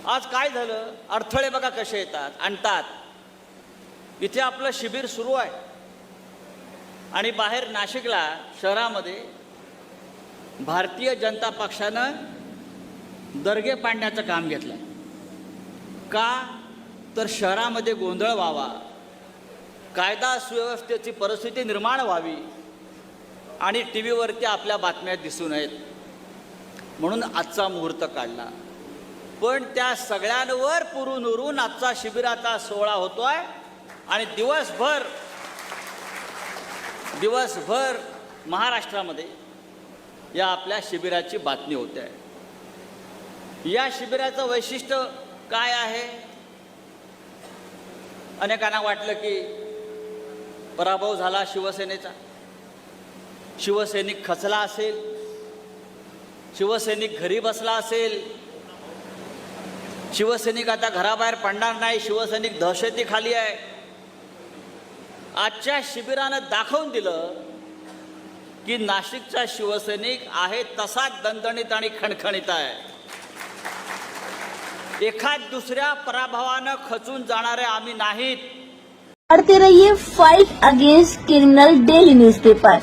आज काय झालं, अडथळे बघा कसे येतात, आणतात. इथे आपलं शिबिर सुरू आहे आणि बाहेर नाशिकला शहरामध्ये भारतीय जनता पक्षानं दर्गे पाडण्याचं काम घेतलं. का तर शहरामध्ये गोंधळ व्हावा, कायदा सुव्यवस्थेची परिस्थिती निर्माण व्हावी आणि टी व्हीवरती आपल्या बातम्या दिसू नयेत म्हणून आजचा मुहूर्त काढला. पण त्या सगळ्यांवर पुरून उरून आजचा शिबिराचा सोहळा होतोय आणि दिवसभर महाराष्ट्रामध्ये या आपल्या शिबिराची बातमी होते आहे. या शिबिराचं वैशिष्ट्य काय आहे? अनेकांना वाटलं की पराभव झाला शिवसेनेचा, शिवसैनिक खचला असेल, शिवसैनिक घरी बसला असेल, शिवसैनिक आता घराबाहेर पडणार नाही, शिवसैनिक दहशतीखाली आहे. आजच्या शिबिरानं दाखवून दिलं की नाशिकचा शिवसैनिक आहे तसाच दणदणीत आणि खणखणीत आहे. एखाद दुसऱ्या पराभवानं खचून जाणारे आम्ही नाहीत. पढ़ते रहिए fight against criminal daily newspaper.